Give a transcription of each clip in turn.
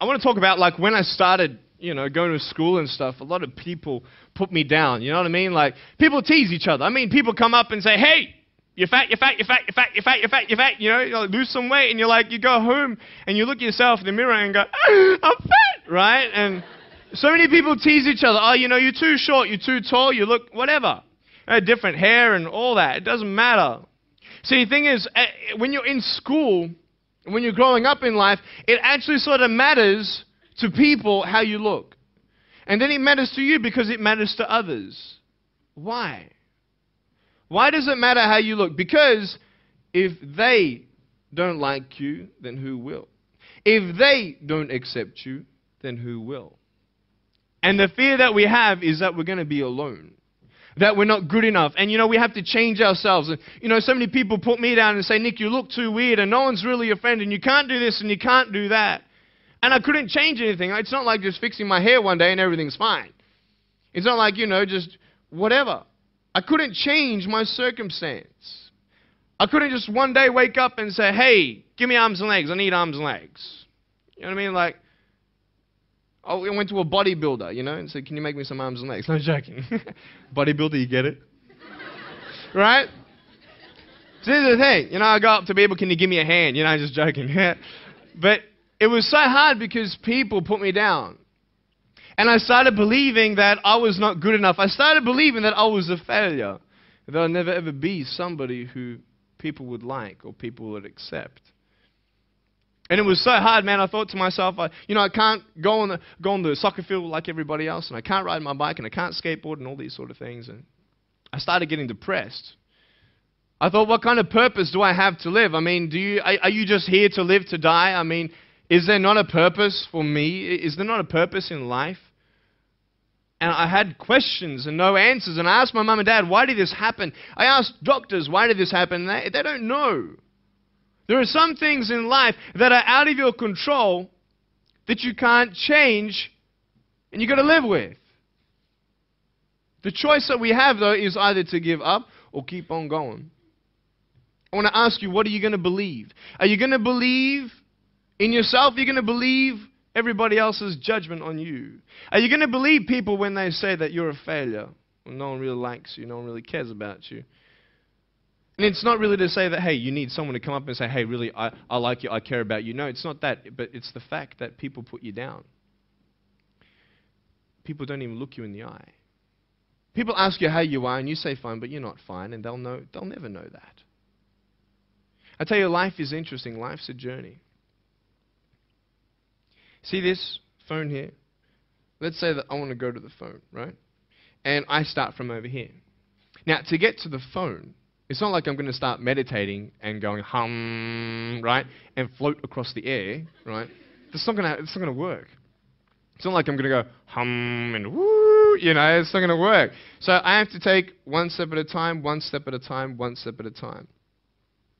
I want to talk about like when I started, going to school and stuff. A lot of people put me down. You know what I mean? Like people tease each other. I mean, people come up and say, "Hey, you're fat, you're fat, you're fat, you're fat, you're fat, you're fat, you're fat." You like, lose some weight, and you go home and you look at yourself in the mirror and go, "I'm fat," right? And so many people tease each other. Oh, you're too short, you're too tall, you look whatever. Different hair and all that. It doesn't matter. See, the thing is, when you're in school, when you're growing up in life, it actually sort of matters to people how you look. And then it matters to you because it matters to others. Why? Why does it matter how you look? Because if they don't like you, then who will? If they don't accept you, then who will? And the fear that we have is that we're going to be alone. That we're not good enough. And we have to change ourselves. And so many people put me down and say, "Nick, you look too weird and no one's really your friend and you can't do this and you can't do that." And I couldn't change anything. It's not like just fixing my hair one day and everything's fine. It's not like, just whatever. I couldn't change my circumstance. I couldn't just one day wake up and say, "Hey, give me arms and legs. I need arms and legs." You know what I mean? Like, I went to a bodybuilder, and said, "Can you make me some arms and legs?" No, I'm joking. Bodybuilder, you get it? Right? So here's the thing. I go up to people, "Can you give me a hand?" I'm just joking. But it was so hard because people put me down. And I started believing that I was not good enough. I started believing that I was a failure. That I'd never ever be somebody who people would like or people would accept. And it was so hard, man. I thought to myself, I can't go on the soccer field like everybody else, and I can't ride my bike, and I can't skateboard, and all these sort of things. And I started getting depressed. I thought, what kind of purpose do I have to live? I mean, are you just here to live to die? I mean, is there not a purpose for me? Is there not a purpose in life? And I had questions and no answers. And I asked my mum and dad, "Why did this happen?" I asked doctors, "Why did this happen?" And they don't know. There are some things in life that are out of your control that you can't change and you've got to live with. The choice that we have, though, is either to give up or keep on going. I want to ask you, what are you going to believe? Are you going to believe in yourself? Are you going to believe everybody else's judgment on you? Are you going to believe people when they say that you're a failure? When no one really likes you, no one really cares about you. And it's not really to say that, hey, you need someone to come up and say, "Hey, really, I like you, I care about you." No, it's not that, but it's the fact that people put you down. People don't even look you in the eye. People ask you how you are, and you say fine, but you're not fine, and they'll never know that. I tell you, life is interesting. Life's a journey. See this phone here? Let's say that I want to go to the phone, right? And I start from over here. Now, to get to the phone, it's not like I'm going to start meditating and going hum, right? And float across the air, right? It's not going to work. It's not like I'm going to go hum and woo, it's not going to work. So I have to take one step at a time, one step at a time, one step at a time.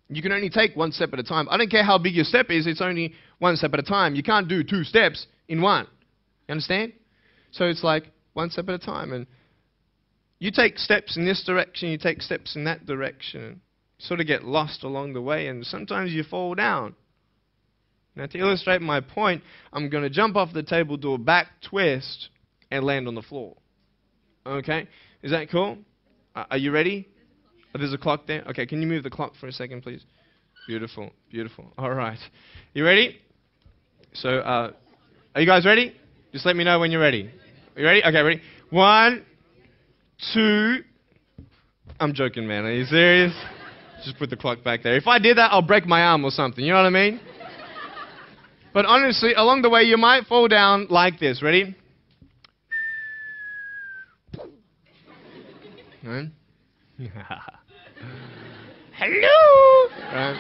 You can only take one step at a time. I don't care how big your step is, it's only one step at a time. You can't do 2 steps in one. You understand? So it's like one step at a time. And you take steps in this direction, you take steps in that direction. You sort of get lost along the way, and sometimes you fall down. Now, to illustrate my point, I'm going to jump off the table, do a back twist, and land on the floor. Okay? Is that cool? Are you ready? Oh, there's a clock there? Okay, can you move the clock for a second, please? Beautiful, beautiful. All right. You ready? So, are you guys ready? Just let me know when you're ready. Are you ready? Okay, ready? 1, 2. I'm joking, man. Are you serious? Just put the clock back there. If I did that, I'll break my arm or something. You know what I mean? But honestly, along the way, you might fall down like this. Ready? Right? Hello! Right.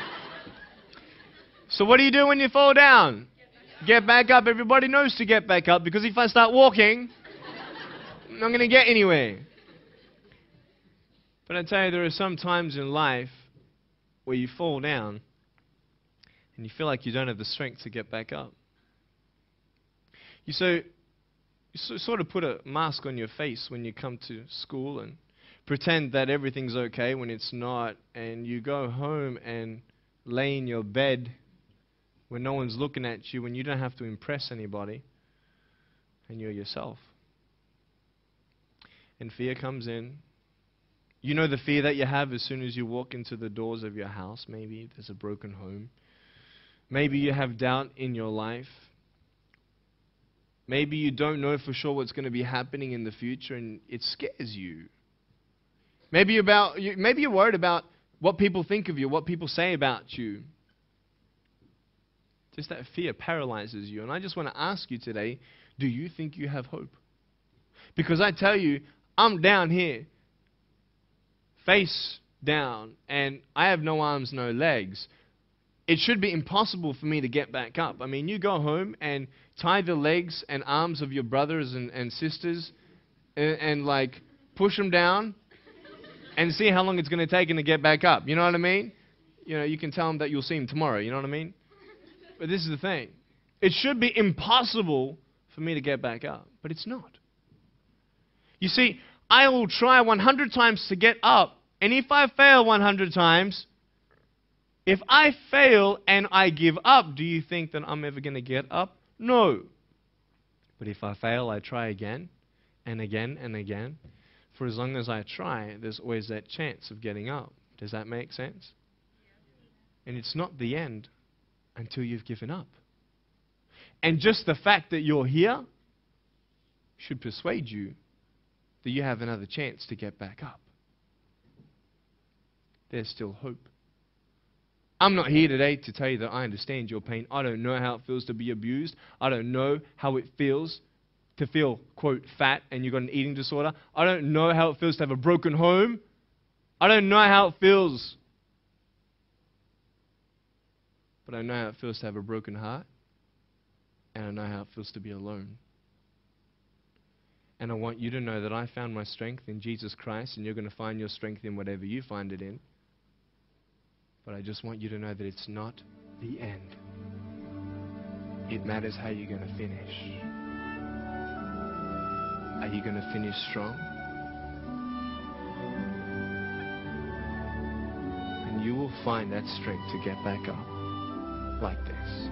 So what do you do when you fall down? Get back up. Everybody knows to get back up, because if I start walking, I'm not going to get anywhere. But I tell you, there are some times in life where you fall down and you feel like you don't have the strength to get back up. You sort of put a mask on your face when you come to school and pretend that everything's okay when it's not, and you go home and lay in your bed when no one's looking at you, when you don't have to impress anybody, and you're yourself. And fear comes in. You know the fear that you have as soon as you walk into the doors of your house. Maybe there's a broken home. Maybe you have doubt in your life. Maybe you don't know for sure what's going to be happening in the future, and it scares you. Maybe you're worried about what people think of you, what people say about you. Just that fear paralyzes you. And I just want to ask you today, do you think you have hope? Because I tell you, I'm down here, face down, and I have no arms, no legs. It should be impossible for me to get back up. I mean, you go home and tie the legs and arms of your brothers and sisters and like push them down and see how long it's going to take them to get back up. You know what I mean? You know, you can tell them that you'll see them tomorrow. You know what I mean? But this is the thing. It should be impossible for me to get back up, but it's not. You see, I will try 100 times to get up, and if I fail 100 times, if I fail and I give up, do you think that I'm ever going to get up? No. But if I fail, I try again and again and again. For as long as I try, there's always that chance of getting up. Does that make sense? And it's not the end until you've given up. And just the fact that you're here should persuade you that you have another chance to get back up. There's still hope. I'm not here today to tell you that I understand your pain. I don't know how it feels to be abused. I don't know how it feels to feel, quote, fat and you've got an eating disorder. I don't know how it feels to have a broken home. I don't know how it feels. But I know how it feels to have a broken heart. And I know how it feels to be alone. And I want you to know that I found my strength in Jesus Christ, and you're going to find your strength in whatever you find it in. But I just want you to know that it's not the end. It matters how you're going to finish. Are you going to finish strong? And you will find that strength to get back up like this.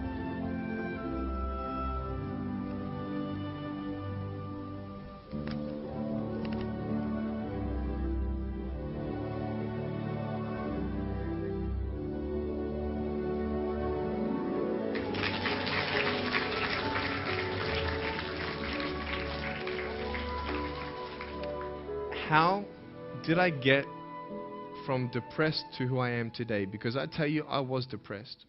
How did I get from depressed to who I am today? Because I tell you, I was depressed.